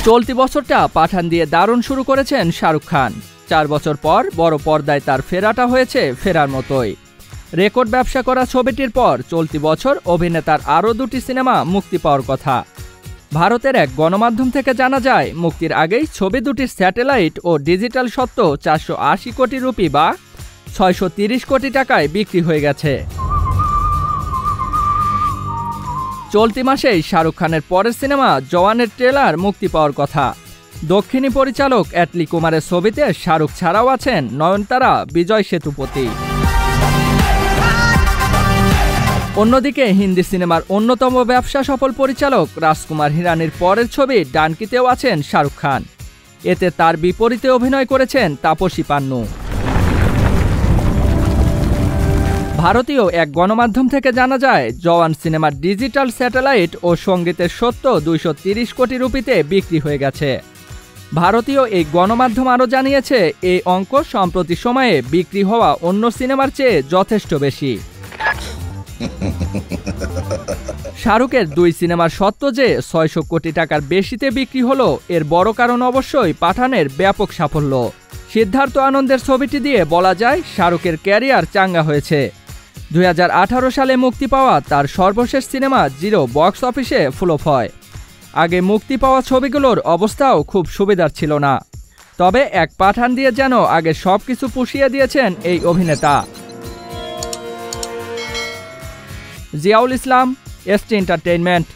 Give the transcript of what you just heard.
চলতি বছরটা পাঠান দিয়ে দারুণ শুরু করেছেন শাহরুখ খান। 4 বছর পর বড় পর্দায় তার ফেরাটা হয়েছে ফেরার মতোই। রেকর্ড ব্যবসা করা ছবিটির পর চলতি বছর অভিনেতার আরও 2টি সিনেমা মুক্তি পাওয়ার কথা। ভারতের এক গণমাধ্যম থেকে জানা যায়, মুক্তির আগেই ছবি দুটির স্যাটেলাইট ও ডিজিটাল সত্ত্ব 480 কোটি রুপি বা 630 কোটি টাকায় বিক্রি হয়ে গেছে। চলতি মাসেই শাহরুখ খানের পরের সিনেমা জওয়ানের ট্রেলার মুক্তি পাওয়ার কথা। দক্ষিণী পরিচালক অ্যাটলি কুমারের ছবিতে শাহরুখ ছাড়াও আছেন নয়নতারা, বিজয় সেতুপতি। অন্যদিকে হিন্দি সিনেমার অন্যতম ব্যবসা সফল পরিচালক রাজকুমার হিরানির পরের ছবি ডানকিতেও আছেন শাহরুখ খান। এতে তার বিপরীতে অভিনয় করেছেন তাপসী পান্নু। ভারতীয় এক গণমাধ্যম থেকে জানা যায়, জওয়ান সিনেমার ডিজিটাল স্যাটেলাইট ও সঙ্গীতের সত্ত্ব 230 কোটি রুপিতে বিক্রি হয়ে গেছে। ভারতীয় এই গণমাধ্যম আরও জানিয়েছে, এই অঙ্ক সম্প্রতি সময়ে বিক্রি হওয়া অন্য সিনেমার চেয়ে যথেষ্ট বেশি। শাহরুখের 2 সিনেমার সত্ত্ব যে 600 কোটি টাকার বেশিতে বিক্রি হলো, এর বড় কারণ অবশ্যই পাঠানের ব্যাপক সাফল্য। সিদ্ধার্থ আনন্দের ছবিটি দিয়ে বলা যায় শাহরুখের ক্যারিয়ার চাঙ্গা হয়েছে। 2018 সালে মুক্তি পাওয়া তার সর্বশেষ সিনেমা জিরো বক্স অফিসে ফ্লপ হয়। আগে মুক্তি পাওয়া ছবিগুলোর অবস্থাও খুব সুবিধার ছিল না। তবে এক পাঠান দিয়ে যেন আগে সবকিছু পুষিয়ে দিয়েছেন এই অভিনেতা। জিয়াউল ইসলাম, এসটি এন্টারটেইনমেন্ট।